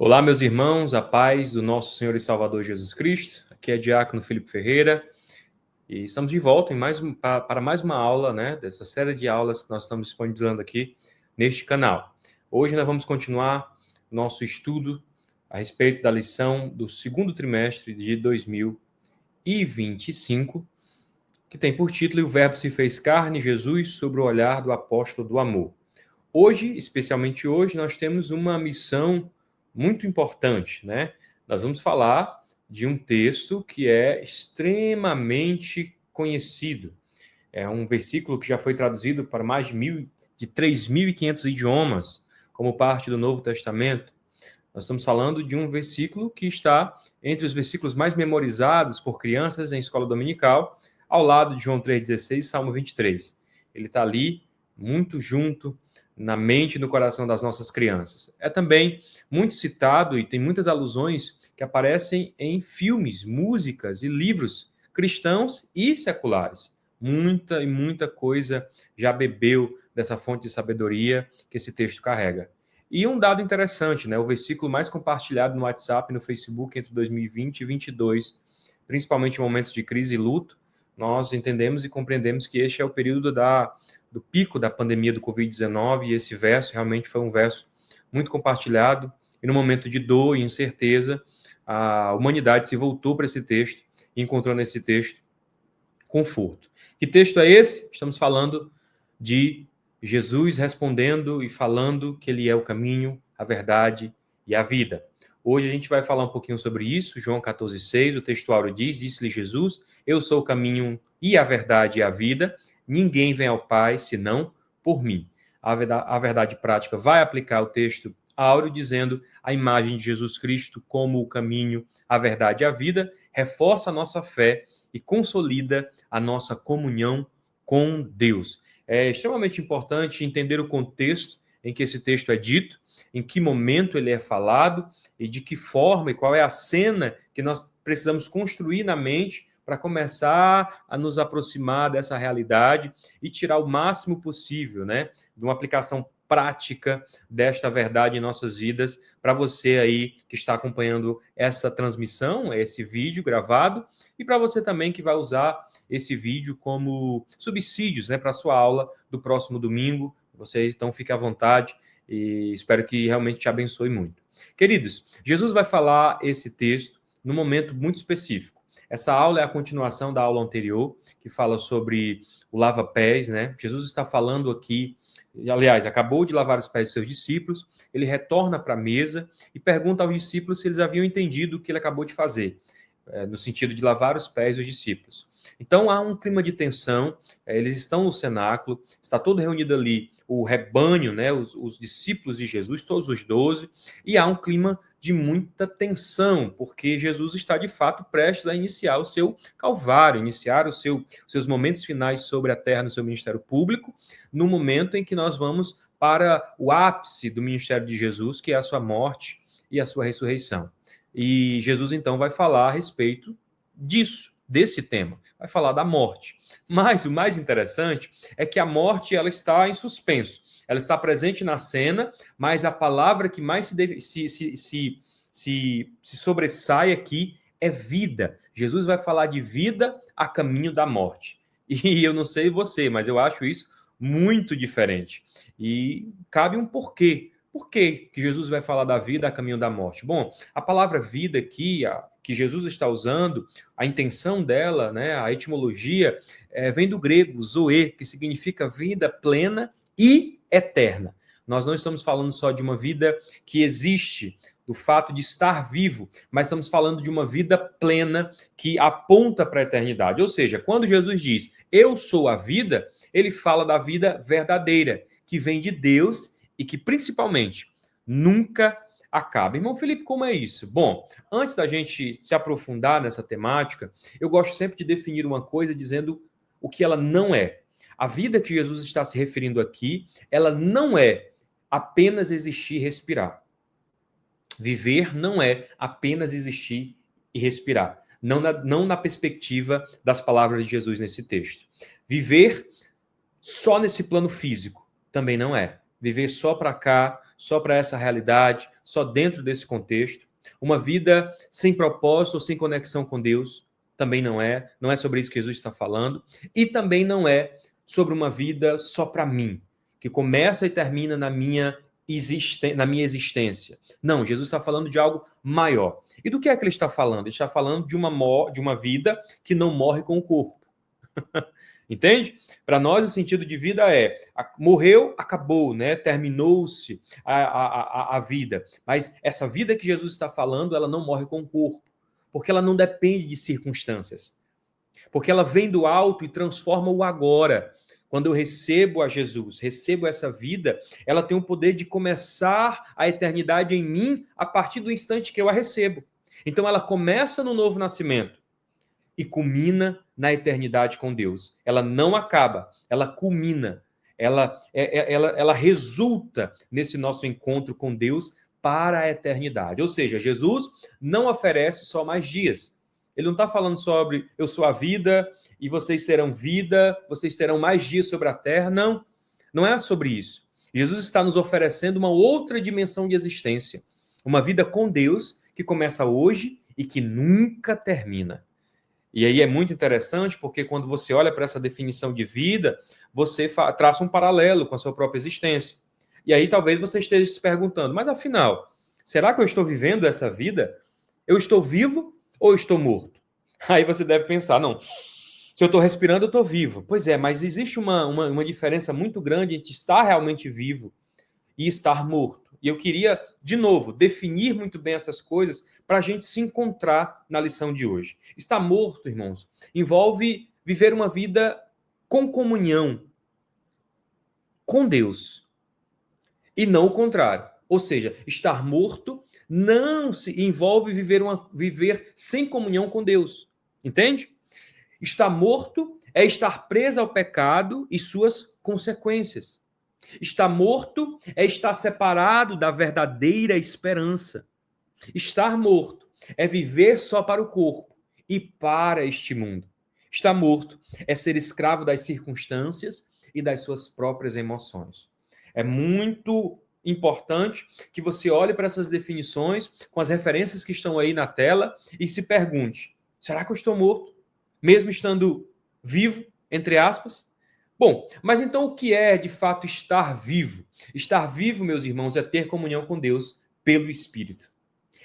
Olá, meus irmãos, a paz do nosso Senhor e Salvador Jesus Cristo. Aqui é Diácono Felipe Ferreira e estamos de volta para mais uma aula, dessa série de aulas que nós estamos disponibilizando aqui neste canal. Hoje nós vamos continuar nosso estudo a respeito da lição do segundo trimestre de 2025, que tem por título "O Verbo se fez carne, Jesus, sobre o olhar do apóstolo do amor". Hoje, especialmente hoje, nós temos uma missão muito importante, né? Nós vamos falar de um texto que é extremamente conhecido. É um versículo que já foi traduzido para mais de 3.500 idiomas, como parte do Novo Testamento. Nós estamos falando de um versículo que está entre os versículos mais memorizados por crianças em escola dominical, ao lado de João 3,16 e Salmo 23. Ele está ali, muito junto, na mente e no coração das nossas crianças. É também muito citado e tem muitas alusões que aparecem em filmes, músicas e livros cristãos e seculares. Muita e muita coisa já bebeu dessa fonte de sabedoria que esse texto carrega. E um dado interessante, o versículo mais compartilhado no WhatsApp e no Facebook entre 2020 e 2022, principalmente em momentos de crise e luto, nós entendemos e compreendemos que este é o período do pico da pandemia do Covid-19, e esse verso realmente foi um verso muito compartilhado, e no momento de dor e incerteza, a humanidade se voltou para esse texto e encontrou nesse texto conforto. Que texto é esse? Estamos falando de Jesus respondendo e falando que ele é o caminho, a verdade e a vida. Hoje a gente vai falar um pouquinho sobre isso. João 14,6, o textuário diz: disse-lhe Jesus, eu sou o caminho e a verdade e a vida, ninguém vem ao Pai senão por mim. A verdade prática vai aplicar o texto áureo, dizendo a imagem de Jesus Cristo como o caminho, a verdade e a vida, reforça a nossa fé e consolida a nossa comunhão com Deus. É extremamente importante entender o contexto em que esse texto é dito, em que momento ele é falado e de que forma e qual é a cena que nós precisamos construir na mente para começar a nos aproximar dessa realidade e tirar o máximo possível, de uma aplicação prática desta verdade em nossas vidas, para você aí que está acompanhando essa transmissão, esse vídeo gravado, e para você também que vai usar esse vídeo como subsídios, para a sua aula do próximo domingo. Você, então, fique à vontade e espero que realmente te abençoe muito. Queridos, Jesus vai falar esse texto num momento muito específico. Essa aula é a continuação da aula anterior, que fala sobre o lava-pés, Jesus está falando aqui, aliás, acabou de lavar os pés de seus discípulos, ele retorna para a mesa e pergunta aos discípulos se eles haviam entendido o que ele acabou de fazer, no sentido de lavar os pés dos discípulos. Então há um clima de tensão, eles estão no cenáculo, está todo reunido ali o rebanho, os discípulos de Jesus, todos os 12, e há um clima de muita tensão, porque Jesus está de fato prestes a iniciar o seu calvário, iniciar os seus momentos finais sobre a terra no seu ministério público, no momento em que nós vamos para o ápice do ministério de Jesus, que é a sua morte e a sua ressurreição. E Jesus então vai falar a respeito disso, desse tema, vai falar da morte. Mas o mais interessante é que a morte ela está em suspenso. Ela está presente na cena, mas a palavra que mais se sobressai aqui é vida. Jesus vai falar de vida a caminho da morte. E eu não sei você, mas eu acho isso muito diferente. E cabe um porquê. Por que Jesus vai falar da vida a caminho da morte? Bom, a palavra vida aqui, que Jesus está usando, a intenção dela, a etimologia, vem do grego zoe, que significa vida plena e eterna. Nós não estamos falando só de uma vida que existe, do fato de estar vivo, mas estamos falando de uma vida plena que aponta para a eternidade. Ou seja, quando Jesus diz, eu sou a vida, ele fala da vida verdadeira, que vem de Deus e que, principalmente, nunca acaba. Irmão Felipe, como é isso? Bom, antes da gente se aprofundar nessa temática, eu gosto sempre de definir uma coisa dizendo o que ela não é. A vida que Jesus está se referindo aqui, ela não é apenas existir e respirar. Viver não é apenas existir e respirar. Não na perspectiva das palavras de Jesus nesse texto. Viver só nesse plano físico também não é. Viver só para cá, só para essa realidade, só dentro desse contexto. Uma vida sem propósito ou sem conexão com Deus também não é. Não é sobre isso que Jesus está falando. E também não é sobre uma vida só para mim, que começa e termina na minha existência. Não, Jesus está falando de algo maior. E do que é que ele está falando? Ele está falando de uma vida que não morre com o corpo. Entende? Para nós, o sentido de vida é morreu, acabou, né? Terminou-se a vida. Mas essa vida que Jesus está falando, ela não morre com o corpo, porque ela não depende de circunstâncias. Porque ela vem do alto e transforma o agora. Quando eu recebo a Jesus, recebo essa vida, ela tem o poder de começar a eternidade em mim a partir do instante que eu a recebo. Então ela começa no novo nascimento e culmina na eternidade com Deus. Ela não acaba, ela culmina. Ela resulta nesse nosso encontro com Deus para a eternidade. Ou seja, Jesus não oferece só mais dias. Ele não está falando sobre eu sou a vida e vocês serão vida, vocês terão mais dias sobre a terra. Não, não é sobre isso. Jesus está nos oferecendo uma outra dimensão de existência. Uma vida com Deus que começa hoje e que nunca termina. E aí é muito interessante porque quando você olha para essa definição de vida, você traça um paralelo com a sua própria existência. E aí talvez você esteja se perguntando, mas afinal, será que eu estou vivendo essa vida? Eu estou vivo ou estou morto? Aí você deve pensar, não, se eu estou respirando, eu estou vivo. Pois é, mas existe uma diferença muito grande entre estar realmente vivo e estar morto. E eu queria, de novo, definir muito bem essas coisas para a gente se encontrar na lição de hoje. Estar morto, irmãos, envolve viver uma vida com comunhão com Deus e não o contrário. Ou seja, estar morto não se envolve viver sem comunhão com Deus. Entende? Estar morto é estar preso ao pecado e suas consequências. Estar morto é estar separado da verdadeira esperança. Estar morto é viver só para o corpo e para este mundo. Estar morto é ser escravo das circunstâncias e das suas próprias emoções. É muito importante que você olhe para essas definições com as referências que estão aí na tela e se pergunte, será que eu estou morto? Mesmo estando vivo, entre aspas? Bom, mas então o que é de fato estar vivo? Estar vivo, meus irmãos, é ter comunhão com Deus pelo Espírito.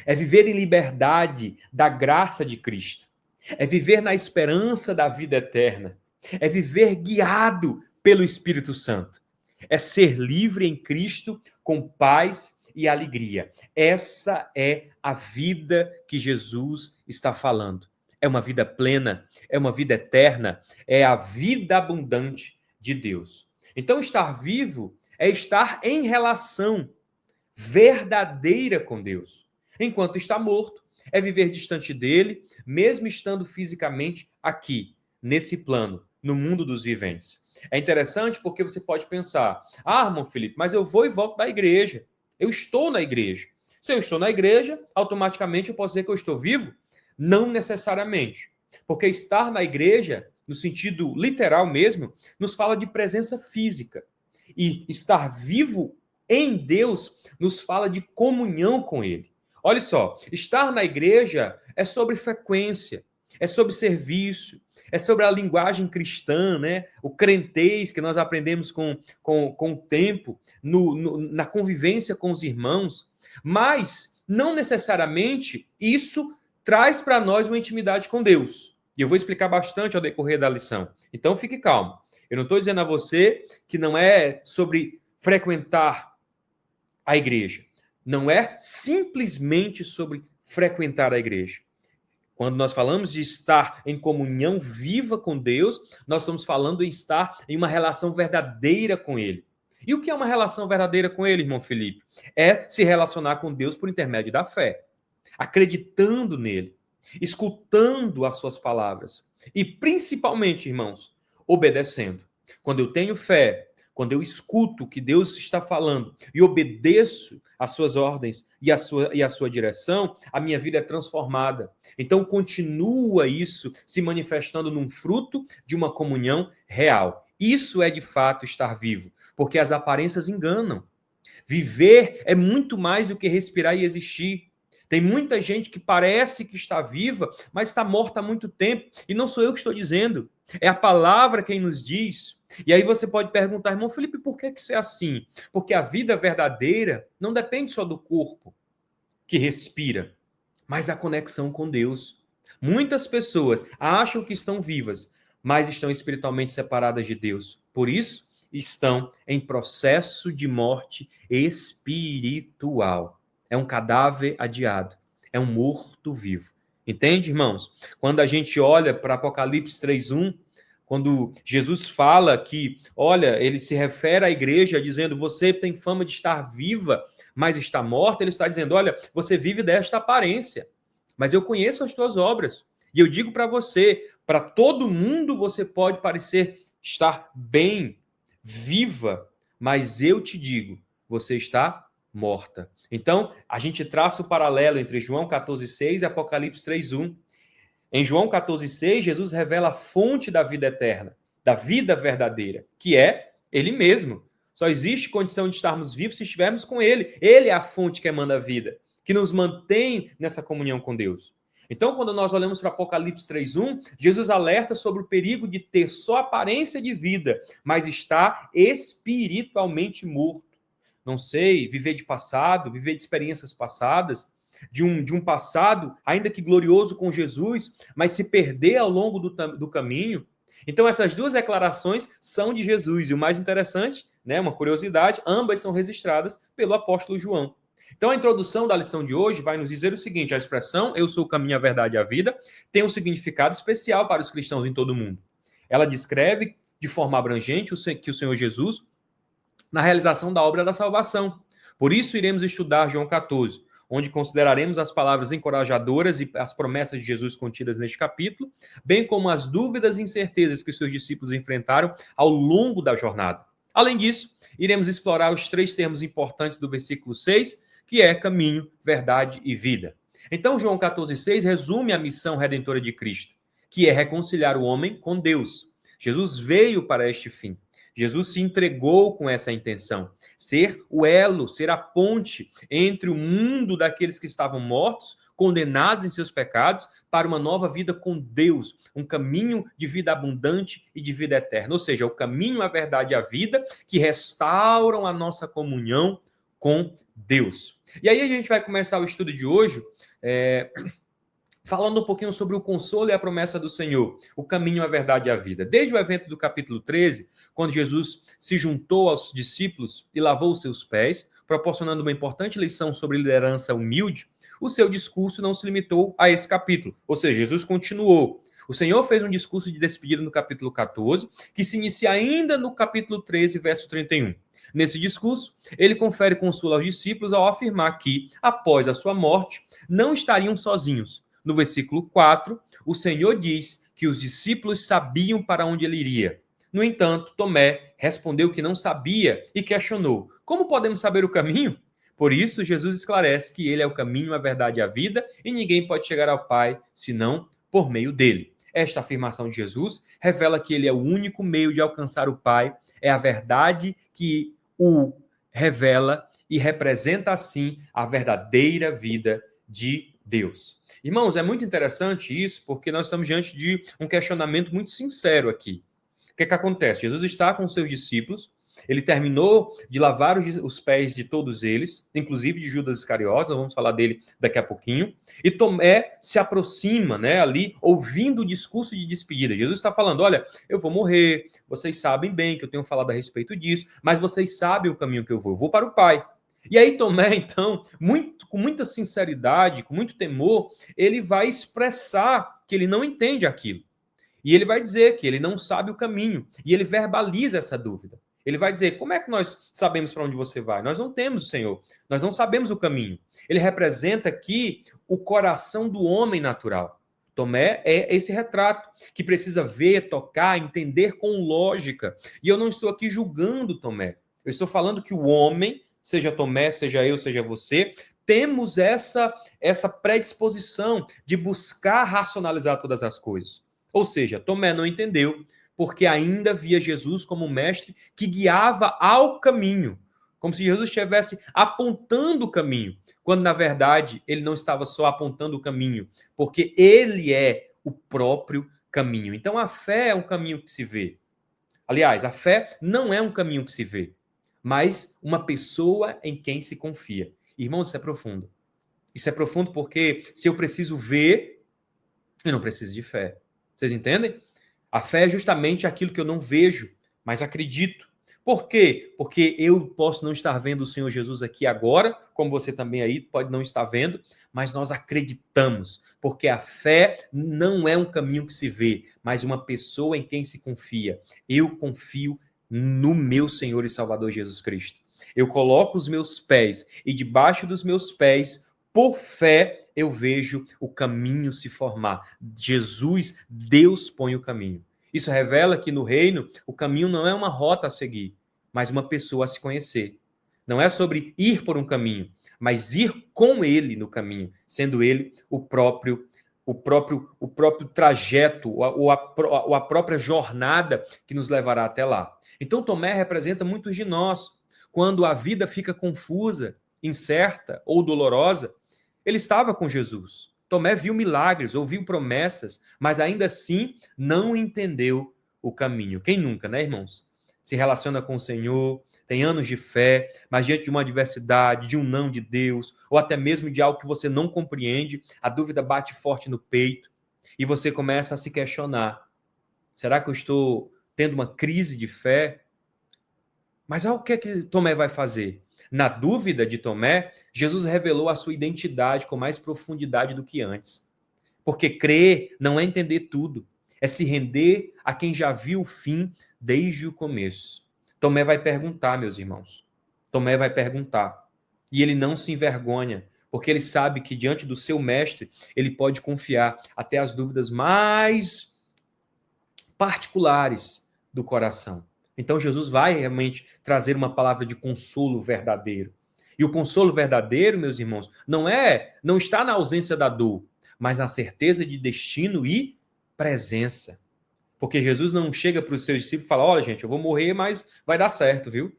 É viver em liberdade da graça de Cristo. É viver na esperança da vida eterna. É viver guiado pelo Espírito Santo. É ser livre em Cristo com paz e alegria. Essa é a vida que Jesus está falando. É uma vida plena, é uma vida eterna, é a vida abundante de Deus. Então, estar vivo é estar em relação verdadeira com Deus. Enquanto estar morto é viver distante dele, mesmo estando fisicamente aqui, nesse plano, no mundo dos viventes. É interessante porque você pode pensar, irmão Felipe, mas eu vou e volto da igreja. Eu estou na igreja. Se eu estou na igreja, automaticamente eu posso dizer que eu estou vivo? Não necessariamente. Porque estar na igreja, no sentido literal mesmo, nos fala de presença física. E estar vivo em Deus nos fala de comunhão com Ele. Olha só, estar na igreja é sobre frequência, é sobre serviço, é sobre a linguagem cristã, né? O crentez que nós aprendemos com o tempo, na convivência com os irmãos, mas não necessariamente isso traz para nós uma intimidade com Deus. E eu vou explicar bastante ao decorrer da lição. Então fique calmo. Eu não estou dizendo a você que não é sobre frequentar a igreja. Não é simplesmente sobre frequentar a igreja. Quando nós falamos de estar em comunhão viva com Deus, nós estamos falando em estar em uma relação verdadeira com Ele. E o que é uma relação verdadeira com Ele, irmão Felipe? É se relacionar com Deus por intermédio da fé, acreditando nele, escutando as suas palavras e, principalmente, irmãos, obedecendo. Quando eu tenho fé, quando eu escuto o que Deus está falando e obedeço às suas ordens e à sua direção, a minha vida é transformada. Então, continua isso se manifestando num fruto de uma comunhão real. Isso é, de fato, estar vivo, porque as aparências enganam. Viver é muito mais do que respirar e existir. Tem muita gente que parece que está viva, mas está morta há muito tempo. E não sou eu que estou dizendo, é a palavra quem nos diz. E aí você pode perguntar, irmão Felipe, por que isso é assim? Porque a vida verdadeira não depende só do corpo que respira, mas da conexão com Deus. Muitas pessoas acham que estão vivas, mas estão espiritualmente separadas de Deus. Por isso, estão em processo de morte espiritual. É um cadáver adiado, é um morto-vivo. Entende, irmãos? Quando a gente olha para Apocalipse 3:1, quando Jesus fala que, olha, ele se refere à igreja dizendo, você tem fama de estar viva, mas está morta, ele está dizendo, olha, você vive desta aparência, mas eu conheço as tuas obras. E eu digo para você, para todo mundo você pode parecer estar bem, viva, mas eu te digo, você está morta. Então, a gente traça o paralelo entre João 14,6 e Apocalipse 3:1. Em João 14,6, Jesus revela a fonte da vida eterna, da vida verdadeira, que é Ele mesmo. Só existe condição de estarmos vivos se estivermos com Ele. Ele é a fonte que emana a vida, que nos mantém nessa comunhão com Deus. Então, quando nós olhamos para Apocalipse 3:1, Jesus alerta sobre o perigo de ter só aparência de vida, mas estar espiritualmente morto. Não sei, viver de passado, viver de experiências passadas, de um passado, ainda que glorioso com Jesus, mas se perder ao longo do caminho. Então, essas duas declarações são de Jesus. E o mais interessante, né, uma curiosidade, ambas são registradas pelo apóstolo João. Então, a introdução da lição de hoje vai nos dizer o seguinte: a expressão eu sou o caminho, a verdade e a vida tem um significado especial para os cristãos em todo o mundo. Ela descreve de forma abrangente que o Senhor Jesus na realização da obra da salvação. Por isso, iremos estudar João 14, onde consideraremos as palavras encorajadoras e as promessas de Jesus contidas neste capítulo, bem como as dúvidas e incertezas que seus discípulos enfrentaram ao longo da jornada. Além disso, iremos explorar os 3 termos importantes do versículo 6, que é caminho, verdade e vida. Então, João 14,6 resume a missão redentora de Cristo, que é reconciliar o homem com Deus. Jesus veio para este fim. Jesus se entregou com essa intenção, ser o elo, ser a ponte entre o mundo daqueles que estavam mortos, condenados em seus pecados, para uma nova vida com Deus, um caminho de vida abundante e de vida eterna. Ou seja, o caminho, a verdade e a vida que restauram a nossa comunhão com Deus. E aí a gente vai começar o estudo de hoje falando um pouquinho sobre o consolo e a promessa do Senhor, o caminho, a verdade e a vida. Desde o evento do capítulo 13, quando Jesus se juntou aos discípulos e lavou os seus pés, proporcionando uma importante lição sobre liderança humilde, o seu discurso não se limitou a esse capítulo. Ou seja, Jesus continuou. O Senhor fez um discurso de despedida no capítulo 14, que se inicia ainda no capítulo 13, verso 31. Nesse discurso, ele confere consolo aos discípulos ao afirmar que, após a sua morte, não estariam sozinhos. No versículo 4, o Senhor diz que os discípulos sabiam para onde ele iria. No entanto, Tomé respondeu que não sabia e questionou: como podemos saber o caminho? Por isso, Jesus esclarece que ele é o caminho, a verdade e a vida, e ninguém pode chegar ao Pai senão por meio dele. Esta afirmação de Jesus revela que ele é o único meio de alcançar o Pai, é a verdade que o revela e representa, assim, a verdadeira vida de Deus. Irmãos, é muito interessante isso, porque nós estamos diante de um questionamento muito sincero aqui. O que acontece? Jesus está com seus discípulos, ele terminou de lavar os pés de todos eles, inclusive de Judas Iscariotes, vamos falar dele daqui a pouquinho, e Tomé se aproxima, né, ali, ouvindo o discurso de despedida. Jesus está falando, olha, eu vou morrer, vocês sabem bem que eu tenho falado a respeito disso, mas vocês sabem o caminho que eu vou para o Pai. E aí Tomé, então, com muita sinceridade, com muito temor, ele vai expressar que ele não entende aquilo. E ele vai dizer que ele não sabe o caminho. E ele verbaliza essa dúvida. Ele vai dizer, como é que nós sabemos para onde você vai? Nós não temos, Senhor. Nós não sabemos o caminho. Ele representa aqui o coração do homem natural. Tomé é esse retrato que precisa ver, tocar, entender com lógica. E eu não estou aqui julgando Tomé. Eu estou falando que o homem, seja Tomé, seja eu, seja você, temos essa predisposição de buscar racionalizar todas as coisas. Ou seja, Tomé não entendeu, porque ainda via Jesus como mestre que guiava ao caminho, como se Jesus estivesse apontando o caminho, quando na verdade ele não estava só apontando o caminho, porque ele é o próprio caminho. Então a fé é um caminho que se vê. Aliás, a fé não é um caminho que se vê, mas uma pessoa em quem se confia. Irmãos, isso é profundo. Isso é profundo porque se eu preciso ver, eu não preciso de fé. Vocês entendem? A fé é justamente aquilo que eu não vejo, mas acredito. Por quê? Porque eu posso não estar vendo o Senhor Jesus aqui agora, como você também aí pode não estar vendo, mas nós acreditamos, porque a fé não é um caminho que se vê, mas uma pessoa em quem se confia. Eu confio no meu Senhor e Salvador Jesus Cristo. Eu coloco os meus pés e debaixo dos meus pés, por fé, eu vejo o caminho se formar. Jesus, Deus põe o caminho. Isso revela que no reino, o caminho não é uma rota a seguir, mas uma pessoa a se conhecer. Não é sobre ir por um caminho, mas ir com ele no caminho, sendo ele o próprio trajeto, ou a própria jornada que nos levará até lá. Então Tomé representa muitos de nós. Quando a vida fica confusa, incerta ou dolorosa, ele estava com Jesus. Tomé viu milagres, ouviu promessas, mas ainda assim não entendeu o caminho. Quem nunca, né, irmãos? Se relaciona com o Senhor, tem anos de fé, mas diante de uma adversidade, de um não de Deus, ou até mesmo de algo que você não compreende, a dúvida bate forte no peito e você começa a se questionar: será que eu estou tendo uma crise de fé? Mas o que é que Tomé vai fazer? Na dúvida de Tomé, Jesus revelou a sua identidade com mais profundidade do que antes. Porque crer não é entender tudo, é se render a quem já viu o fim desde o começo. Tomé vai perguntar, meus irmãos. Tomé vai perguntar. E ele não se envergonha, porque ele sabe que diante do seu mestre, ele pode confiar até as dúvidas mais particulares do coração. Então Jesus vai realmente trazer uma palavra de consolo verdadeiro. E o consolo verdadeiro, meus irmãos, não está na ausência da dor, mas na certeza de destino e presença. Porque Jesus não chega para os seus discípulos e fala: olha, gente, eu vou morrer, mas vai dar certo, viu?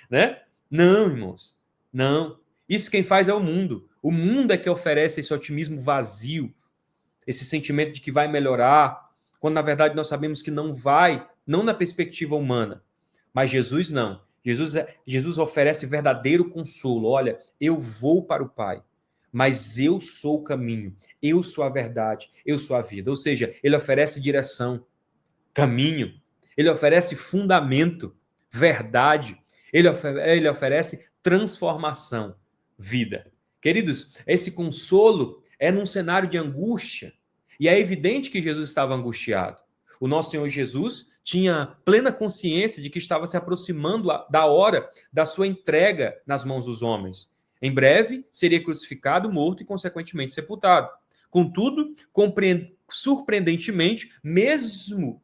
Né? Não, irmãos. Não. Isso quem faz é o mundo. O mundo é que oferece esse otimismo vazio, esse sentimento de que vai melhorar, quando na verdade nós sabemos que não vai, não na perspectiva humana. Mas Jesus não. Jesus oferece verdadeiro consolo. Olha, eu vou para o Pai, mas eu sou o caminho, eu sou a verdade, eu sou a vida. Ou seja, ele oferece direção, caminho, ele oferece fundamento, verdade, ele oferece transformação, vida. Queridos, esse consolo é num cenário de angústia, e é evidente que Jesus estava angustiado. O nosso Senhor Jesus tinha plena consciência de que estava se aproximando da hora da sua entrega nas mãos dos homens. Em breve, seria crucificado, morto e, consequentemente, sepultado. Contudo, surpreendentemente, mesmo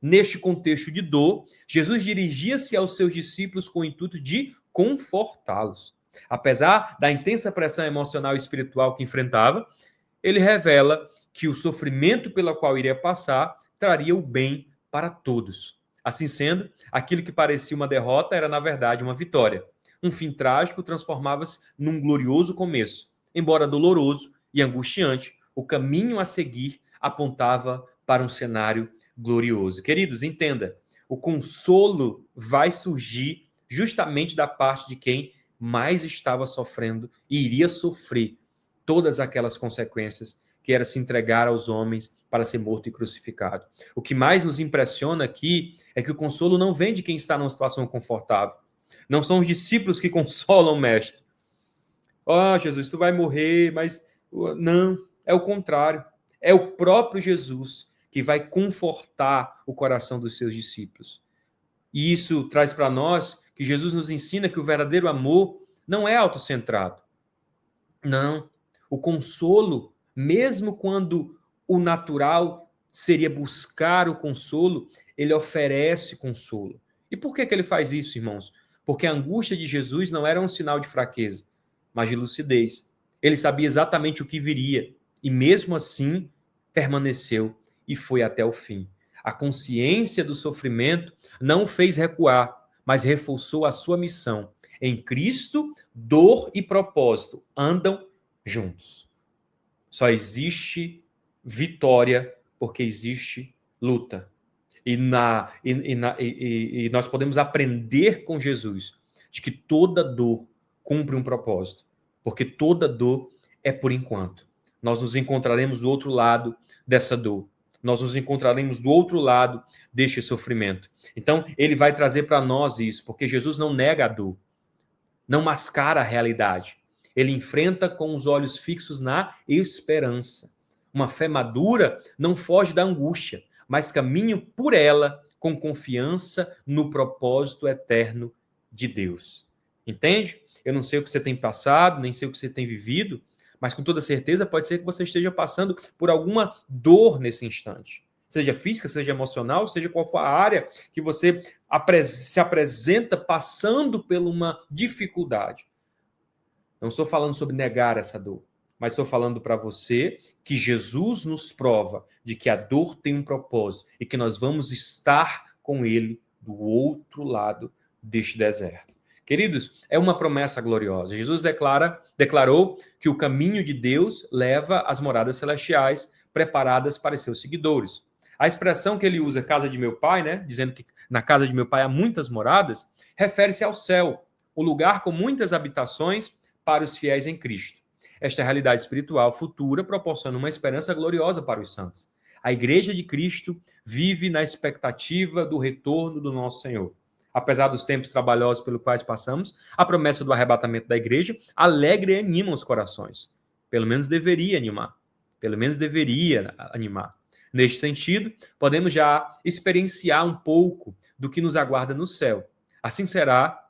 neste contexto de dor, Jesus dirigia-se aos seus discípulos com o intuito de confortá-los. Apesar da intensa pressão emocional e espiritual que enfrentava, ele revela que o sofrimento pelo qual iria passar traria o bem para todos. Assim sendo, aquilo que parecia uma derrota era, na verdade, uma vitória. Um fim trágico transformava-se num glorioso começo. Embora doloroso e angustiante, o caminho a seguir apontava para um cenário glorioso. Queridos, entenda, o consolo vai surgir justamente da parte de quem mais estava sofrendo e iria sofrer todas aquelas consequências que era se entregar aos homens para ser morto e crucificado. O que mais nos impressiona aqui é que o consolo não vem de quem está numa situação confortável. Não são os discípulos que consolam o mestre. Oh, Jesus, tu vai morrer, mas não, é o contrário. É o próprio Jesus que vai confortar o coração dos seus discípulos. E isso traz para nós que Jesus nos ensina que o verdadeiro amor não é autocentrado. Não. O consolo, mesmo quando o natural seria buscar o consolo, ele oferece consolo. E por que ele faz isso, irmãos? Porque a angústia de Jesus não era um sinal de fraqueza, mas de lucidez. Ele sabia exatamente o que viria e, mesmo assim, permaneceu e foi até o fim. A consciência do sofrimento não o fez recuar, mas reforçou a sua missão. Em Cristo, dor e propósito andam juntos. Só existe vitória porque existe luta. E nós podemos aprender com Jesus de que toda dor cumpre um propósito, porque toda dor é por enquanto. Nós nos encontraremos do outro lado dessa dor. Nós nos encontraremos do outro lado deste sofrimento. Então, ele vai trazer para nós isso, porque Jesus não nega a dor, não mascara a realidade. Ele enfrenta com os olhos fixos na esperança. Uma fé madura não foge da angústia, mas caminha por ela com confiança no propósito eterno de Deus. Entende? Eu não sei o que você tem passado, nem sei o que você tem vivido, mas com toda certeza pode ser que você esteja passando por alguma dor nesse instante. Seja física, seja emocional, seja qual for a área que você se apresenta passando por uma dificuldade. Não estou falando sobre negar essa dor, mas estou falando para você que Jesus nos prova de que a dor tem um propósito e que nós vamos estar com ele do outro lado deste deserto. Queridos, é uma promessa gloriosa. Jesus declarou que o caminho de Deus leva às moradas celestiais preparadas para seus seguidores. A expressão que ele usa, casa de meu pai, né, dizendo que na casa de meu pai há muitas moradas, refere-se ao céu, o lugar com muitas habitações para os fiéis em Cristo. Esta realidade espiritual futura proporciona uma esperança gloriosa para os santos. A Igreja de Cristo vive na expectativa do retorno do nosso Senhor. Apesar dos tempos trabalhosos pelos quais passamos, a promessa do arrebatamento da Igreja alegra e anima os corações. Pelo menos deveria animar. Pelo menos deveria animar. Neste sentido, podemos já experienciar um pouco do que nos aguarda no céu. Assim será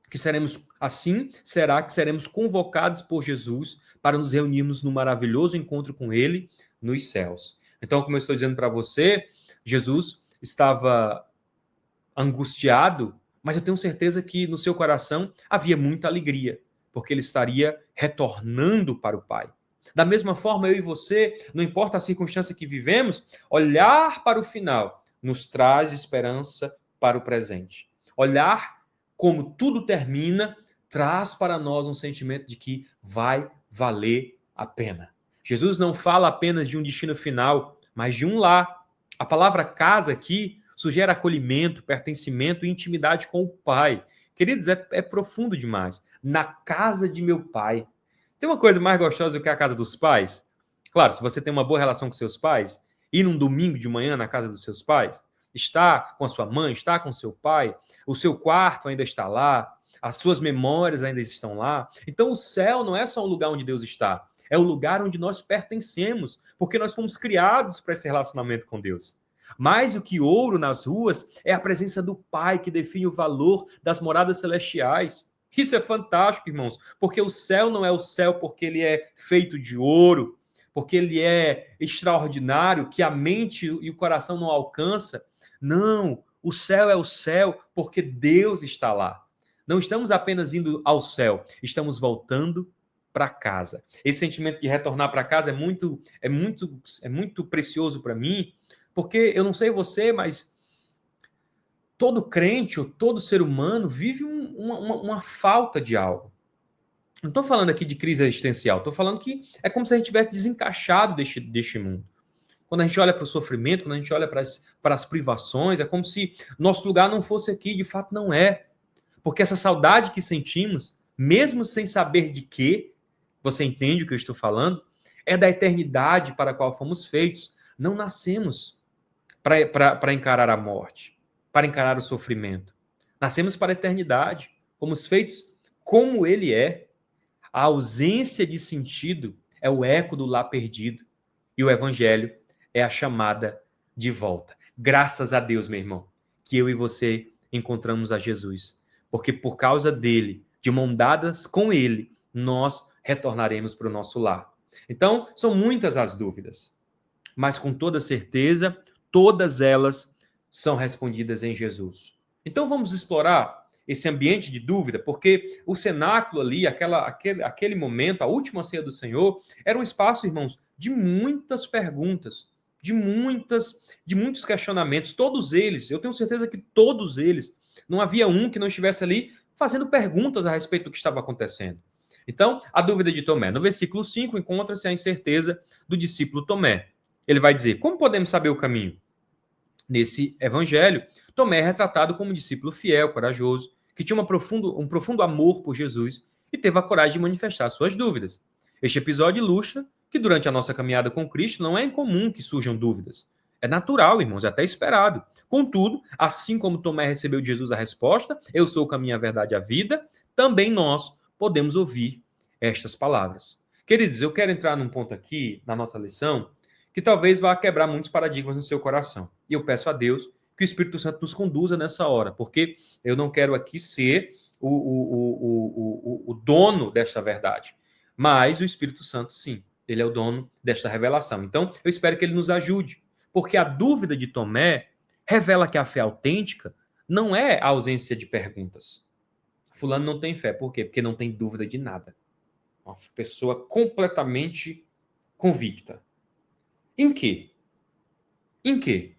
que seremos convocados por Jesus para nos reunirmos no maravilhoso encontro com ele nos céus. Então, como eu estou dizendo para você, Jesus estava angustiado, mas eu tenho certeza que no seu coração havia muita alegria, porque ele estaria retornando para o Pai. Da mesma forma, eu e você, não importa a circunstância que vivemos, olhar para o final nos traz esperança para o presente. Olhar como tudo termina traz para nós um sentimento de que vai valer a pena. Jesus não fala apenas de um destino final, mas de um lar. A palavra casa aqui sugere acolhimento, pertencimento e intimidade com o Pai. Queridos, é profundo demais. Na casa de meu Pai. Tem uma coisa mais gostosa do que a casa dos pais? Claro, se você tem uma boa relação com seus pais, ir num domingo de manhã na casa dos seus pais, estar com a sua mãe, estar com seu pai, o seu quarto ainda está lá, as suas memórias ainda estão lá. Então o céu não é só um lugar onde Deus está, é o lugar onde nós pertencemos, porque nós fomos criados para esse relacionamento com Deus. Mais do que ouro nas ruas é a presença do Pai que define o valor das moradas celestiais. Isso é fantástico, irmãos, porque o céu não é o céu porque ele é feito de ouro, porque ele é extraordinário, que a mente e o coração não alcança. Não, o céu é o céu porque Deus está lá. Não estamos apenas indo ao céu, estamos voltando para casa. Esse sentimento de retornar para casa é muito precioso para mim, porque eu não sei você, mas todo crente ou todo ser humano vive uma falta de algo. Não estou falando aqui de crise existencial, estou falando que é como se a gente tivesse desencaixado deste mundo. Quando a gente olha para o sofrimento, quando a gente olha para as privações, é como se nosso lugar não fosse aqui, de fato não é. Porque essa saudade que sentimos, mesmo sem saber de quê, você entende o que eu estou falando? É da eternidade para a qual fomos feitos. Não nascemos para encarar a morte, para encarar o sofrimento. Nascemos para a eternidade, fomos feitos como ele é. A ausência de sentido é o eco do lá perdido. E o evangelho é a chamada de volta. Graças a Deus, meu irmão, que eu e você encontramos a Jesus. Porque por causa dele, de mão dadas com ele, nós retornaremos para o nosso lar. Então, são muitas as dúvidas, mas com toda certeza, todas elas são respondidas em Jesus. Então, vamos explorar esse ambiente de dúvida, porque o cenáculo ali, aquele momento, a última ceia do Senhor, era um espaço, irmãos, de muitas perguntas, de muitos questionamentos, todos eles, eu tenho certeza que todos eles, não havia um que não estivesse ali fazendo perguntas a respeito do que estava acontecendo. Então, a dúvida de Tomé. No versículo 5, encontra-se a incerteza do discípulo Tomé. Ele vai dizer, como podemos saber o caminho? Nesse evangelho, Tomé é retratado como um discípulo fiel, corajoso, que tinha um profundo amor por Jesus e teve a coragem de manifestar suas dúvidas. Este episódio ilustra que durante a nossa caminhada com Cristo não é incomum que surjam dúvidas. É natural, irmãos, é até esperado. Contudo, assim como Tomé recebeu de Jesus a resposta, eu sou o caminho, a verdade e a vida, também nós podemos ouvir estas palavras. Queridos, eu quero entrar num ponto aqui, na nossa lição, que talvez vá quebrar muitos paradigmas no seu coração. E eu peço a Deus que o Espírito Santo nos conduza nessa hora, porque eu não quero aqui ser o dono desta verdade. Mas o Espírito Santo, sim, ele é o dono desta revelação. Então, eu espero que ele nos ajude, porque a dúvida de Tomé revela que a fé autêntica não é a ausência de perguntas. Fulano não tem fé. Por quê? Porque não tem dúvida de nada. Uma pessoa completamente convicta. Em quê? Em quê?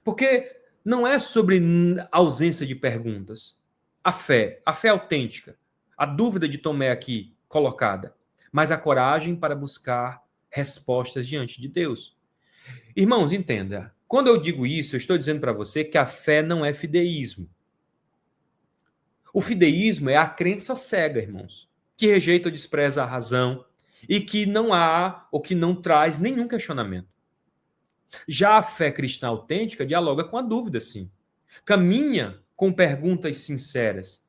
Porque não é sobre ausência de perguntas. A fé autêntica, a dúvida de Tomé aqui colocada, mas a coragem para buscar respostas diante de Deus. Irmãos, entenda. Quando eu digo isso, eu estou dizendo para você que a fé não é fideísmo. O fideísmo é a crença cega, irmãos, que rejeita ou despreza a razão e que não há ou que não traz nenhum questionamento. Já a fé cristã autêntica dialoga com a dúvida, sim. Caminha com perguntas sinceras.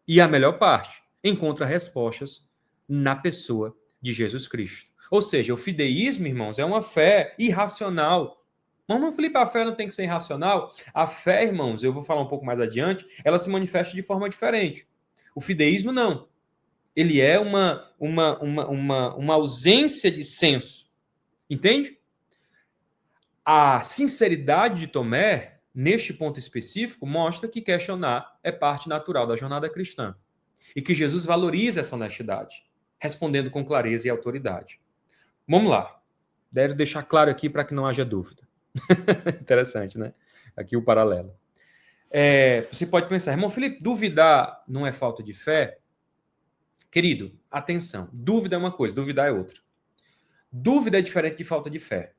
E a melhor parte, encontra respostas na pessoa de Jesus Cristo. Ou seja, o fideísmo, irmãos, é uma fé irracional. Mas não, Felipe, a fé não tem que ser irracional? A fé, irmãos, eu vou falar um pouco mais adiante, ela se manifesta de forma diferente. O fideísmo, não. Ele é uma ausência de senso. Entende? A sinceridade de Tomé, neste ponto específico, mostra que questionar é parte natural da jornada cristã e que Jesus valoriza essa honestidade, respondendo com clareza e autoridade. Vamos lá. Deve deixar claro aqui para que não haja dúvida. Interessante, né? Aqui o paralelo. Você pode pensar, irmão Felipe, duvidar não é falta de fé? Querido, atenção. Dúvida é uma coisa, duvidar é outra. Dúvida é diferente de falta de fé.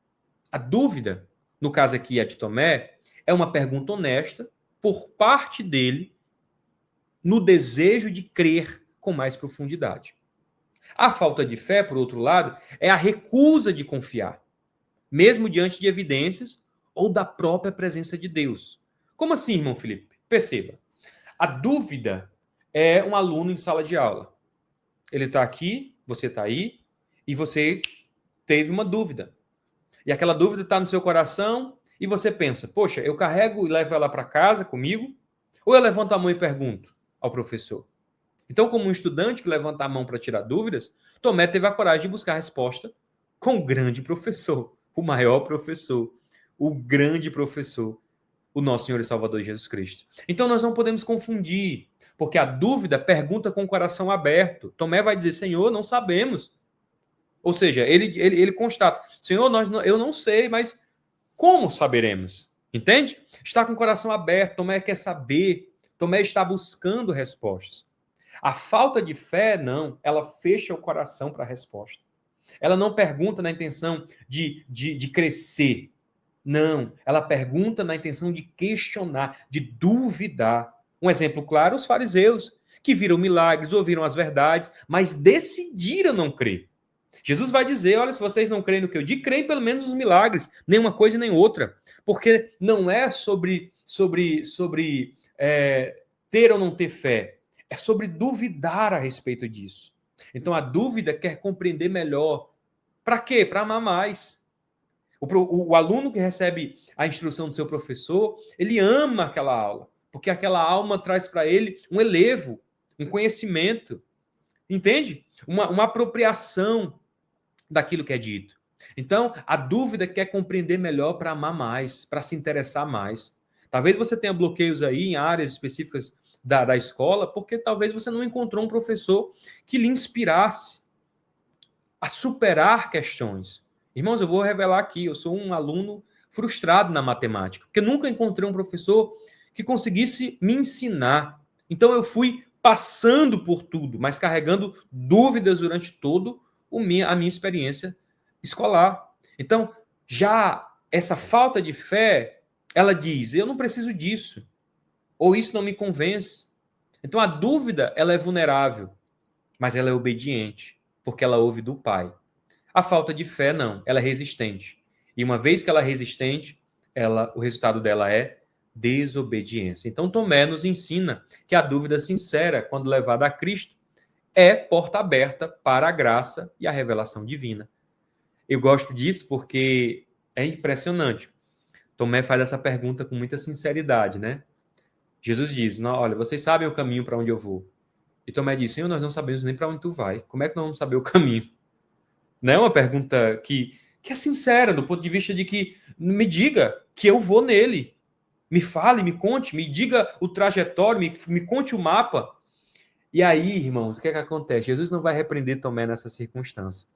A dúvida, no caso aqui a de Tomé, é uma pergunta honesta por parte dele no desejo de crer com mais profundidade. A falta de fé, por outro lado, é a recusa de confiar, mesmo diante de evidências ou da própria presença de Deus. Como assim, irmão Felipe? Perceba. A dúvida é um aluno em sala de aula. Ele está aqui, você está aí, e você teve uma dúvida. E aquela dúvida está no seu coração e você pensa, poxa, eu carrego e levo ela para casa comigo? Ou eu levanto a mão e pergunto ao professor? Então, como um estudante que levanta a mão para tirar dúvidas, Tomé teve a coragem de buscar a resposta com o grande professor, o maior professor, o grande professor, o nosso Senhor e Salvador Jesus Cristo. Então, nós não podemos confundir, porque a dúvida pergunta com o coração aberto. Tomé vai dizer, Senhor, não sabemos. Ou seja, ele constata, Senhor, eu não sei, mas como saberemos? Entende? Está com o coração aberto, Tomé quer saber, Tomé está buscando respostas. A falta de fé, não, ela fecha o coração para a resposta. Ela não pergunta na intenção de crescer. Não, ela pergunta na intenção de questionar, de duvidar. Um exemplo claro, os fariseus, que viram milagres, ouviram as verdades, mas decidiram não crer. Jesus vai dizer, olha, se vocês não creem no que eu digo, creem pelo menos nos milagres, nem uma coisa nem outra. Porque não é sobre ter ou não ter fé, é sobre duvidar a respeito disso. Então a dúvida quer compreender melhor. Para quê? Para amar mais. O aluno que recebe a instrução do seu professor, ele ama aquela aula, porque aquela aula traz para ele um elevo, um conhecimento, entende? Uma apropriação daquilo que é dito. Então, a dúvida quer compreender melhor para amar mais, para se interessar mais. Talvez você tenha bloqueios aí em áreas específicas da escola, porque talvez você não encontrou um professor que lhe inspirasse a superar questões. Irmãos, eu vou revelar aqui, eu sou um aluno frustrado na matemática, porque nunca encontrei um professor que conseguisse me ensinar Então eu fui passando por tudo, mas carregando dúvidas durante todo a minha experiência escolar. Então, já essa falta de fé, ela diz, eu não preciso disso, ou isso não me convence. Então a dúvida, ela é vulnerável, mas ela é obediente, porque ela ouve do Pai. A falta de fé, não, ela é resistente. E uma vez que ela é resistente, o resultado dela é desobediência. Então Tomé nos ensina que a dúvida sincera, quando levada a Cristo, é porta aberta para a graça e a revelação divina. Eu gosto disso porque é impressionante. Tomé faz essa pergunta com muita sinceridade, né? Jesus diz, não, olha, vocês sabem o caminho para onde eu vou. E Tomé diz, Senhor, nós não sabemos nem para onde tu vai. Como é que nós vamos saber o caminho? Não é uma pergunta que é sincera, do ponto de vista de que me diga que eu vou nele. Me fale, me conte, me diga o trajetório, me conte o mapa. E aí, irmãos, o que é que acontece? Jesus não vai repreender Tomé nessa circunstância.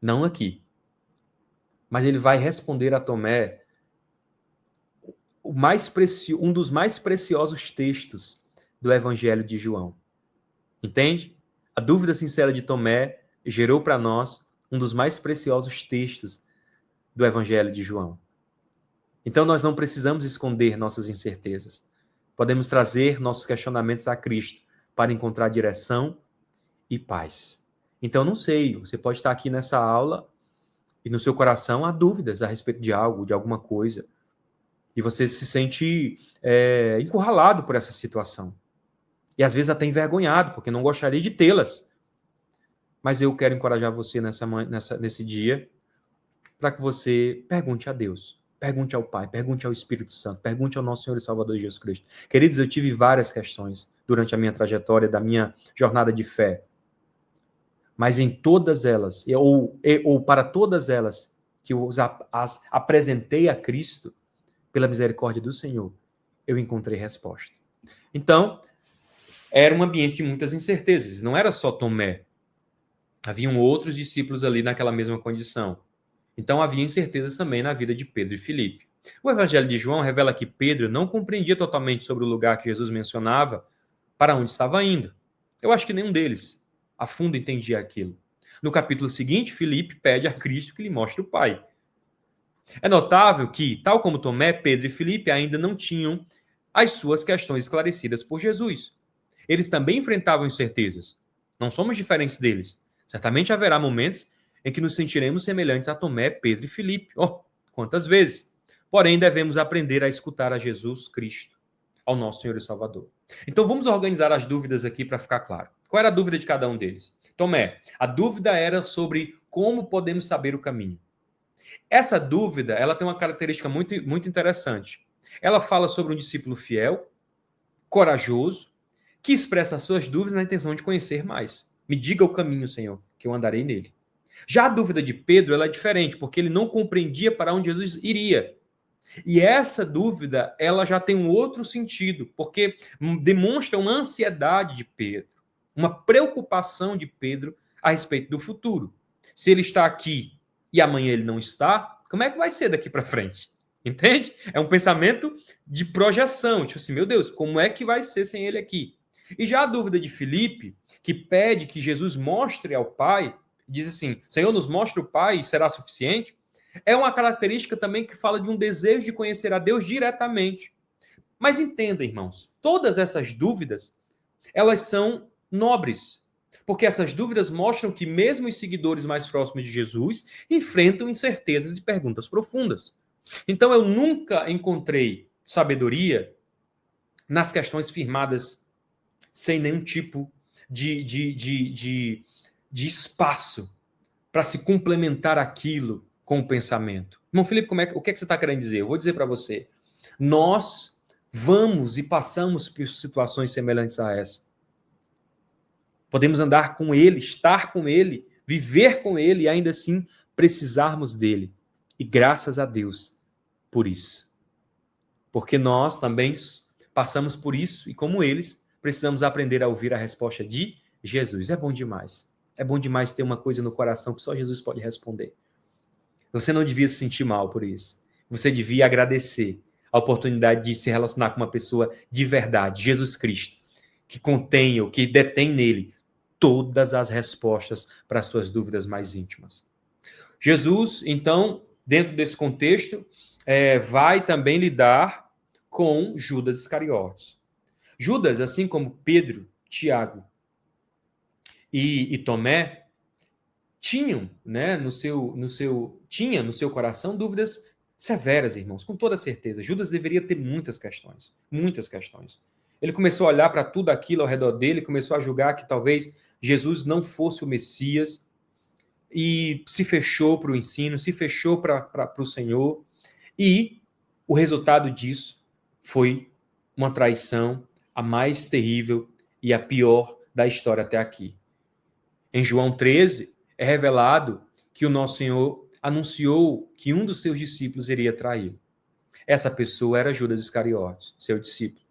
Não aqui. Mas ele vai responder a Tomé um dos mais preciosos textos do Evangelho de João. Entende? A dúvida sincera de Tomé gerou para nós um dos mais preciosos textos do Evangelho de João. Então nós não precisamos esconder nossas incertezas. Podemos trazer nossos questionamentos a Cristo para encontrar direção e paz. Então não sei, você pode estar aqui nessa aula e no seu coração há dúvidas a respeito de algo, de alguma coisa. E você se sente encurralado por essa situação. E às vezes até envergonhado, porque não gostaria de tê-las. Mas eu quero encorajar você nesse dia para que você pergunte a Deus, pergunte ao Pai, pergunte ao Espírito Santo, pergunte ao nosso Senhor e Salvador Jesus Cristo. Queridos, eu tive várias questões durante a minha trajetória, da minha jornada de fé. Mas em todas elas, ou para todas elas, que eu as apresentei a Cristo, pela misericórdia do Senhor, eu encontrei resposta. Então, era um ambiente de muitas incertezas. Não era só Tomé. Haviam outros discípulos ali naquela mesma condição. Então, havia incertezas também na vida de Pedro e Filipe. O Evangelho de João revela que Pedro não compreendia totalmente sobre o lugar que Jesus mencionava para onde estava indo. Eu acho que nenhum deles a fundo entendia aquilo. No capítulo seguinte, Filipe pede a Cristo que lhe mostre o Pai. É notável que, tal como Tomé, Pedro e Filipe ainda não tinham as suas questões esclarecidas por Jesus. Eles também enfrentavam incertezas. Não somos diferentes deles. Certamente haverá momentos em que nos sentiremos semelhantes a Tomé, Pedro e Filipe. Oh, quantas vezes! Porém, devemos aprender a escutar a Jesus Cristo, ao nosso Senhor e Salvador. Então, vamos organizar as dúvidas aqui para ficar claro. Qual era a dúvida de cada um deles? Tomé, a dúvida era sobre como podemos saber o caminho. Essa dúvida, ela tem uma característica muito, muito interessante. Ela fala sobre um discípulo fiel, corajoso, que expressa as suas dúvidas na intenção de conhecer mais. Me diga o caminho, Senhor, que eu andarei nele. Já a dúvida de Pedro, ela é diferente, porque ele não compreendia para onde Jesus iria. E essa dúvida, ela já tem um outro sentido, porque demonstra uma ansiedade de Pedro, uma preocupação de Pedro a respeito do futuro. Se ele está aqui e amanhã ele não está, como é que vai ser daqui para frente? Entende? É um pensamento de projeção, tipo assim, meu Deus, como é que vai ser sem ele aqui? E já a dúvida de Filipe, que pede que Jesus mostre ao Pai, diz assim, Senhor, nos mostre o Pai e será suficiente? É uma característica também que fala de um desejo de conhecer a Deus diretamente. Mas entenda, irmãos, todas essas dúvidas, elas são nobres, porque essas dúvidas mostram que mesmo os seguidores mais próximos de Jesus enfrentam incertezas e perguntas profundas. Então eu nunca encontrei sabedoria nas questões firmadas sem nenhum tipo de espaço para se complementar aquilo com o pensamento. Irmão Felipe, o que é que você está querendo dizer? Eu vou dizer para você. Nós vamos e passamos por situações semelhantes a essa. Podemos andar com ele, estar com ele, viver com ele e ainda assim precisarmos dele. E graças a Deus por isso. Porque nós também passamos por isso e como eles, precisamos aprender a ouvir a resposta de Jesus. É bom demais. É bom demais ter uma coisa no coração que só Jesus pode responder. Você não devia se sentir mal por isso. Você devia agradecer a oportunidade de se relacionar com uma pessoa de verdade, Jesus Cristo, que contém ou que detém nele todas as respostas para as suas dúvidas mais íntimas. Jesus, então, dentro desse contexto, vai também lidar com Judas Iscariotes. Judas, assim como Pedro, Tiago e Tomé, tinham, né, tinha no seu coração dúvidas severas, irmãos, com toda certeza. Judas deveria ter muitas questões, muitas questões. Ele começou a olhar para tudo aquilo ao redor dele, começou a julgar que talvez Jesus não fosse o Messias, e se fechou para o ensino, se fechou para o Senhor, e o resultado disso foi uma traição, a mais terrível e a pior da história até aqui. Em João 13, é revelado que o nosso Senhor anunciou que um dos seus discípulos iria traí-lo. Essa pessoa era Judas Iscariotes, seu discípulo.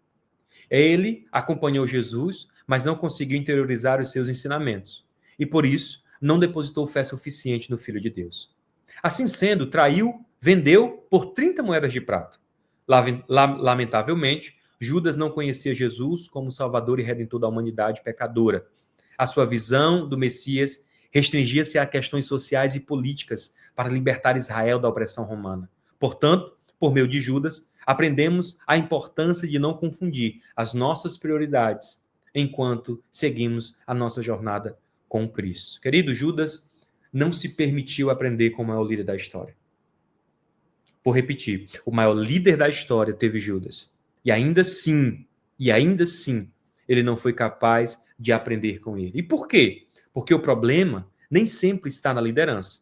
Ele acompanhou Jesus, mas não conseguiu interiorizar os seus ensinamentos. E por isso, não depositou fé suficiente no Filho de Deus. Assim sendo, traiu, vendeu por 30 moedas de prata. Lamentavelmente, Judas não conhecia Jesus como Salvador e Redentor da humanidade pecadora. A sua visão do Messias restringia-se a questões sociais e políticas para libertar Israel da opressão romana. Portanto, por meio de Judas, aprendemos a importância de não confundir as nossas prioridades enquanto seguimos a nossa jornada com Cristo. Querido, Judas não se permitiu aprender com o maior líder da história. Vou repetir, o maior líder da história teve Judas. E ainda assim, ele não foi capaz de aprender com ele. E por quê? Porque o problema nem sempre está na liderança,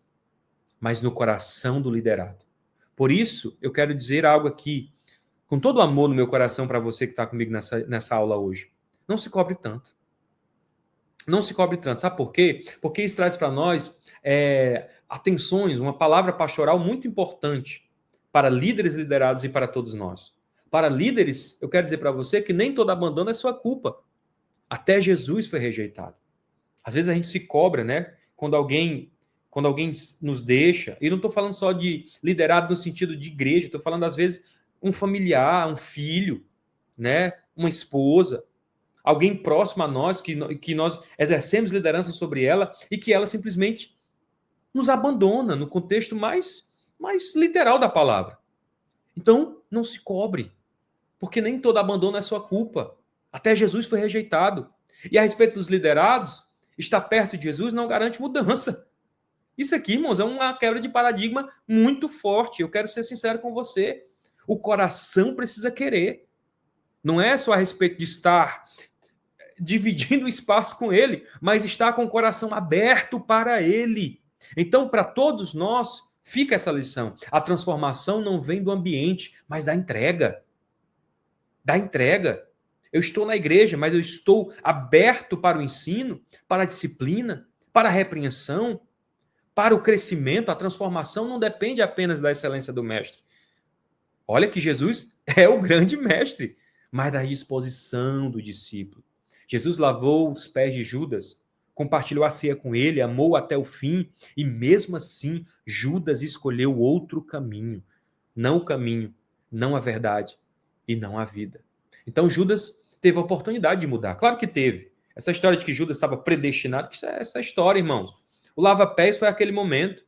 mas no coração do liderado. Por isso, eu quero dizer algo aqui, com todo o amor no meu coração para você que está comigo nessa aula hoje. Não se cobre tanto. Não se cobre tanto. Sabe por quê? Porque isso traz para nós atenções, uma palavra pastoral muito importante para líderes liderados e para todos nós. Para líderes, eu quero dizer para você que nem todo abandono é sua culpa. Até Jesus foi rejeitado. Às vezes a gente se cobra, né? Quando alguém nos deixa, e não estou falando só de liderado no sentido de igreja, estou falando às vezes um familiar, um filho, né? Uma esposa, alguém próximo a nós, que nós exercemos liderança sobre ela e que ela simplesmente nos abandona no contexto mais literal da palavra. Então, não se cobre, porque nem todo abandono é sua culpa. Até Jesus foi rejeitado. E a respeito dos liderados, estar perto de Jesus não garante mudança. Isso aqui, irmãos, é uma quebra de paradigma muito forte. Eu quero ser sincero com você. O coração precisa querer. Não é só a respeito de estar dividindo o espaço com ele, mas estar com o coração aberto para ele. Então, para todos nós, fica essa lição. A transformação não vem do ambiente, mas da entrega. Da entrega. Eu estou na igreja, mas eu estou aberto para o ensino, para a disciplina, para a repreensão, para o crescimento. A transformação não depende apenas da excelência do mestre. Olha que Jesus é o grande mestre, mas da disposição do discípulo. Jesus lavou os pés de Judas, compartilhou a ceia com ele, amou até o fim, e mesmo assim, Judas escolheu outro caminho. Não o caminho, não a verdade e não a vida. Então, Judas teve a oportunidade de mudar. Claro que teve. Essa história de que Judas estava predestinado, que é essa história, irmãos. O lava-pés foi aquele momento.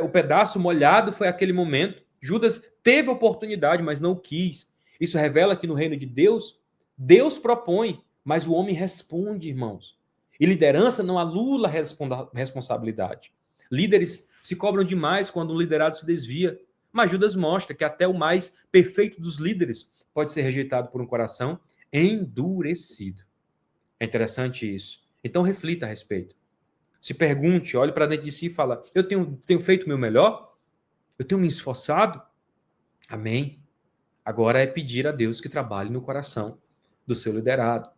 O pedaço molhado foi aquele momento. Judas teve a oportunidade, mas não quis. Isso revela que no reino de Deus, Deus propõe, mas o homem responde, irmãos. E liderança não anula responsabilidade. Líderes se cobram demais quando o liderado se desvia. Mas Judas mostra que até o mais perfeito dos líderes pode ser rejeitado por um coração endurecido. É interessante isso. Então reflita a respeito. Se pergunte, olhe para dentro de si e fala, eu tenho feito o meu melhor? Eu tenho me esforçado? Amém. Agora é pedir a Deus que trabalhe no coração do seu liderado.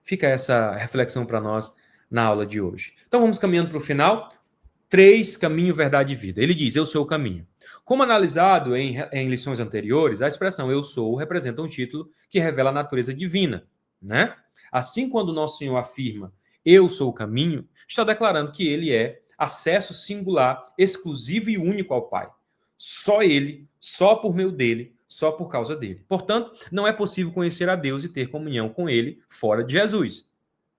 Fica essa reflexão para nós na aula de hoje. Então vamos caminhando para o final. 3, caminho, verdade e vida. Ele diz, eu sou o caminho. Como analisado em lições anteriores, a expressão eu sou representa um título que revela a natureza divina, né? Assim, quando o nosso Senhor afirma eu sou o caminho, está declarando que ele é acesso singular, exclusivo e único ao Pai. Só ele, só por meio dele, só por causa dele. Portanto, não é possível conhecer a Deus e ter comunhão com ele fora de Jesus.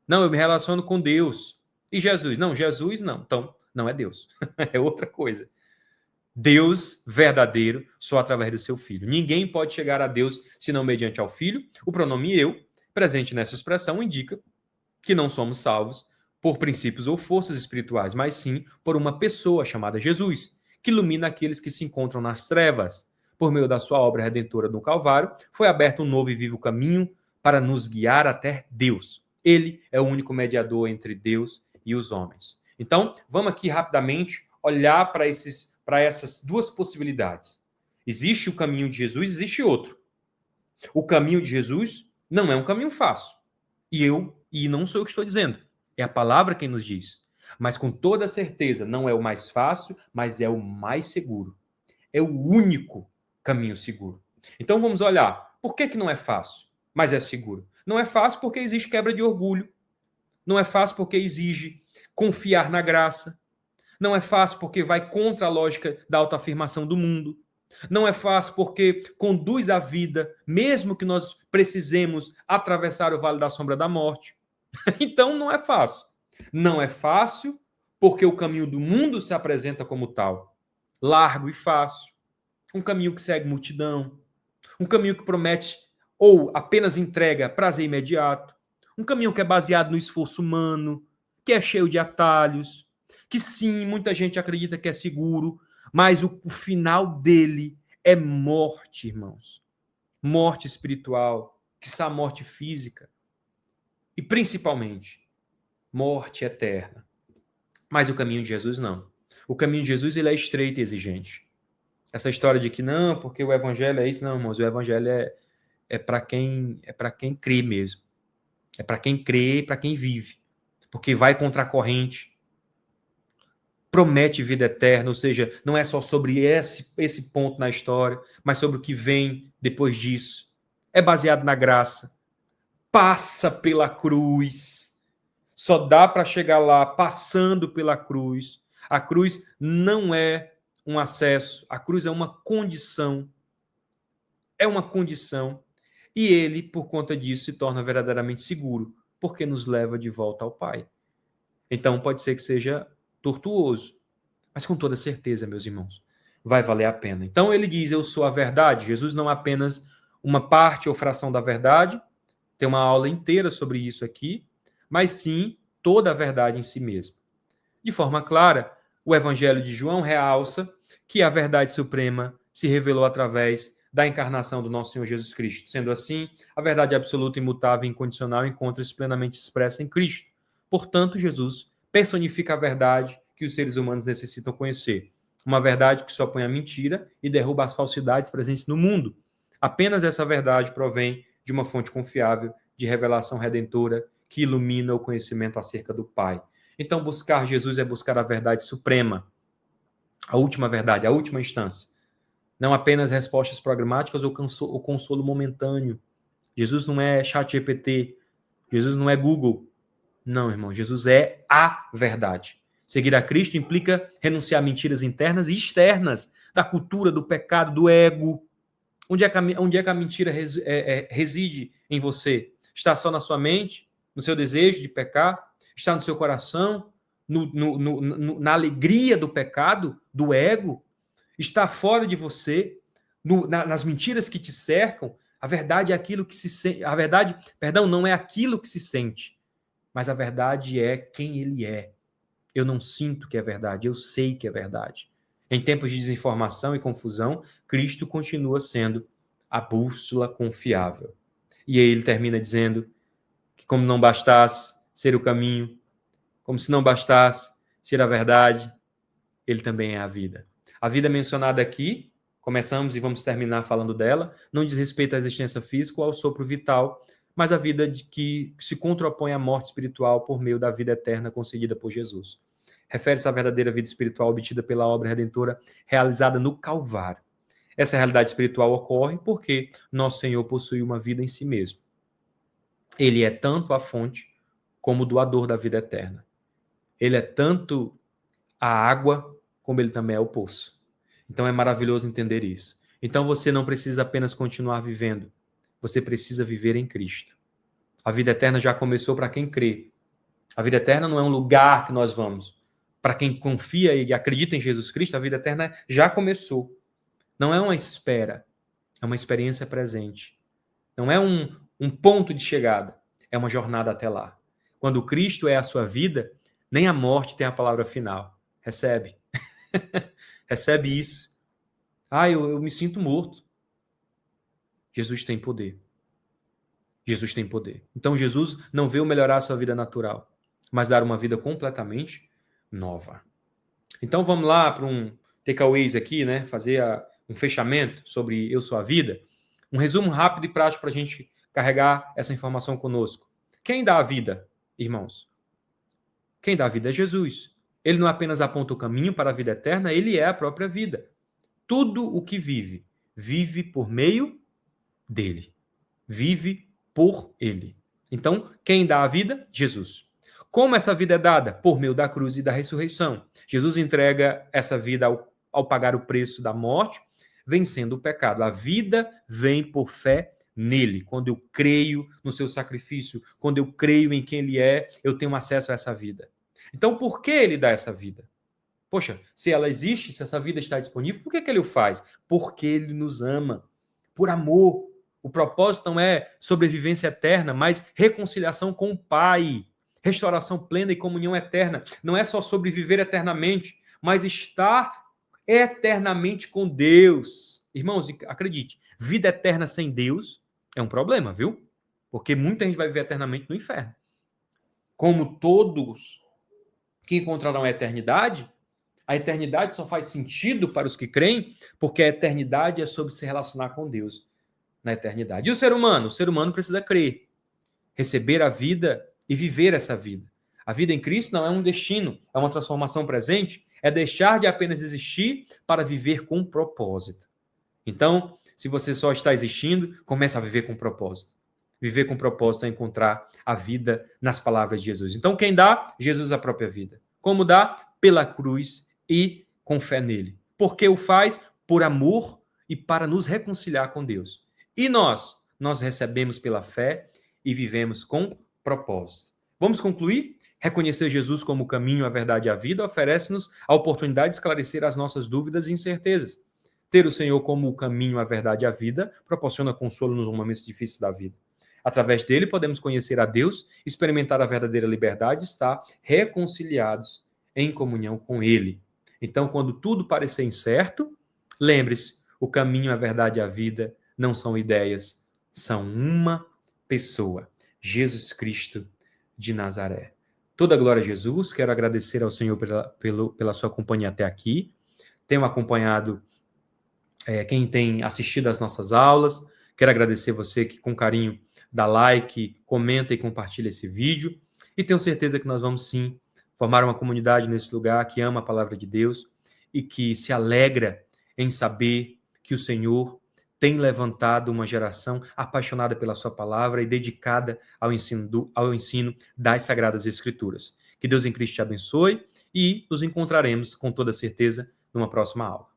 Não, eu me relaciono com Deus. E Jesus? Não, Jesus não. Então, não é Deus. É outra coisa. Deus verdadeiro só através do seu Filho. Ninguém pode chegar a Deus senão mediante ao Filho. O pronome eu, presente nessa expressão, indica que não somos salvos por princípios ou forças espirituais, mas sim por uma pessoa chamada Jesus, que ilumina aqueles que se encontram nas trevas. Por meio da sua obra redentora no Calvário, foi aberto um novo e vivo caminho para nos guiar até Deus. Ele é o único mediador entre Deus e os homens. Então, vamos aqui rapidamente olhar para essas duas possibilidades. Existe o caminho de Jesus, existe outro. O caminho de Jesus não é um caminho fácil. E não sou eu que estou dizendo, é a palavra quem nos diz. Mas com toda certeza, não é o mais fácil, mas é o mais seguro. É o único caminho seguro. Então vamos olhar, por que não é fácil, mas é seguro? Não é fácil porque existe quebra de orgulho. Não é fácil porque exige confiar na graça. Não é fácil porque vai contra a lógica da autoafirmação do mundo. Não é fácil porque conduz à vida, mesmo que nós precisemos atravessar o vale da sombra da morte. Então não é fácil. Não é fácil porque o caminho do mundo se apresenta como tal, largo e fácil. Um caminho que segue multidão. Um caminho que promete ou apenas entrega prazer imediato. Um caminho que é baseado no esforço humano, que é cheio de atalhos, que sim, muita gente acredita que é seguro, mas o final dele é morte, irmãos. Morte espiritual, quiçá morte física. E principalmente, morte eterna. Mas o caminho de Jesus não. O caminho de Jesus ele é estreito e exigente. Essa história de que não, porque o evangelho é isso, não, irmãos, o evangelho é para quem crê mesmo. É para quem crê e para quem vive. Porque vai contra a corrente. Promete vida eterna, ou seja, não é só sobre esse ponto na história, mas sobre o que vem depois disso. É baseado na graça. Passa pela cruz. Só dá para chegar lá passando pela cruz. A cruz não é um acesso, a cruz é uma condição. É uma condição. E ele, por conta disso, se torna verdadeiramente seguro, porque nos leva de volta ao Pai. Então, pode ser que seja tortuoso, mas com toda certeza, meus irmãos, vai valer a pena. Então, ele diz: eu sou a verdade. Jesus não é apenas uma parte ou fração da verdade, tem uma aula inteira sobre isso aqui, mas sim toda a verdade em si mesma. De forma clara, o Evangelho de João realça que a verdade suprema se revelou através da encarnação do nosso Senhor Jesus Cristo. Sendo assim, a verdade absoluta, imutável e incondicional encontra-se plenamente expressa em Cristo. Portanto, Jesus personifica a verdade que os seres humanos necessitam conhecer. Uma verdade que só põe a mentira e derruba as falsidades presentes no mundo. Apenas essa verdade provém de uma fonte confiável de revelação redentora que ilumina o conhecimento acerca do Pai. Então, buscar Jesus é buscar a verdade suprema, a última verdade, a última instância. Não apenas respostas programáticas ou consolo momentâneo. Jesus não é chat GPT, Jesus não é Google. Não, irmão, Jesus é a verdade. Seguir a Cristo implica renunciar a mentiras internas e externas, da cultura, do pecado, do ego. Onde é que a mentira reside em você? Está só na sua mente, no seu desejo de pecar? Está no seu coração, na alegria do pecado, do ego? Está fora de você, nas mentiras que te cercam? A verdade é aquilo que se sente. A verdade, perdão, não é aquilo que se sente, mas a verdade é quem ele é. Eu não sinto que é verdade, eu sei que é verdade. Em tempos de desinformação e confusão, Cristo continua sendo a bússola confiável. E aí ele termina dizendo que como não bastasse ser o caminho, como se não bastasse ser a verdade, ele também é a vida. A vida mencionada aqui, começamos e vamos terminar falando dela, não diz respeito à existência física ou ao sopro vital, mas a vida de que se contrapõe à morte espiritual por meio da vida eterna concedida por Jesus. Refere-se à verdadeira vida espiritual obtida pela obra redentora realizada no Calvário. Essa realidade espiritual ocorre porque nosso Senhor possui uma vida em si mesmo. Ele é tanto a fonte como o doador da vida eterna. Ele é tanto a água como ele também é o poço. Então é maravilhoso entender isso. Então você não precisa apenas continuar vivendo, você precisa viver em Cristo. A vida eterna já começou para quem crê. A vida eterna não é um lugar que nós vamos. Para quem confia e acredita em Jesus Cristo, a vida eterna já começou. Não é uma espera, é uma experiência presente. Não é um ponto de chegada, é uma jornada até lá. Quando Cristo é a sua vida, nem a morte tem a palavra final. Recebe. Recebe isso. Eu me sinto morto. Jesus tem poder. Jesus tem poder. Então Jesus não veio melhorar a sua vida natural, mas dar uma vida completamente nova. Então vamos lá para um takeaways aqui, né? Fazer um fechamento sobre Eu Sou a Vida. Um resumo rápido e prático para a gente carregar essa informação conosco. Quem dá a vida, irmãos? Quem dá a vida é Jesus. Ele não apenas aponta o caminho para a vida eterna, ele é a própria vida. Tudo o que vive, vive por meio dele. Vive por ele. Então, quem dá a vida? Jesus. Como essa vida é dada? Por meio da cruz e da ressurreição. Jesus entrega essa vida ao pagar o preço da morte, vencendo o pecado. A vida vem por fé nele. Quando eu creio no seu sacrifício, quando eu creio em quem ele é, eu tenho acesso a essa vida. Então, por que ele dá essa vida? Poxa, se ela existe, se essa vida está disponível, por que ele o faz? Porque ele nos ama. Por amor. O propósito não é sobrevivência eterna, mas reconciliação com o Pai. Restauração plena e comunhão eterna. Não é só sobreviver eternamente, mas estar eternamente com Deus. Irmãos, acredite, vida eterna sem Deus é um problema, viu? Porque muita gente vai viver eternamente no inferno. Como todos que encontrarão a eternidade só faz sentido para os que creem, porque a eternidade é sobre se relacionar com Deus na eternidade. E o ser humano? O ser humano precisa crer, receber a vida e viver essa vida. A vida em Cristo não é um destino, é uma transformação presente, é deixar de apenas existir para viver com propósito. Então, se você só está existindo, comece a viver com propósito. Viver com propósito é encontrar a vida nas palavras de Jesus. Então, quem dá? Jesus a própria vida. Como dá? Pela cruz e com fé nele. Por que o faz? Por amor e para nos reconciliar com Deus. E nós? Nós recebemos pela fé e vivemos com propósito. Vamos concluir? Reconhecer Jesus como o caminho, a verdade e a vida oferece-nos a oportunidade de esclarecer as nossas dúvidas e incertezas. Ter o Senhor como o caminho, a verdade e a vida proporciona consolo nos momentos difíceis da vida. Através dele, podemos conhecer a Deus, experimentar a verdadeira liberdade e estar reconciliados em comunhão com ele. Então, quando tudo parecer incerto, lembre-se, o caminho, a verdade e a vida não são ideias, são uma pessoa, Jesus Cristo de Nazaré. Toda glória a Jesus, quero agradecer ao Senhor pela sua companhia até aqui. Tenho acompanhado quem tem assistido às nossas aulas. Quero agradecer você que com carinho dá like, comenta e compartilha esse vídeo. E tenho certeza que nós vamos sim formar uma comunidade nesse lugar que ama a palavra de Deus e que se alegra em saber que o Senhor tem levantado uma geração apaixonada pela sua palavra e dedicada ao ensino das Sagradas Escrituras. Que Deus em Cristo te abençoe e nos encontraremos com toda certeza numa próxima aula.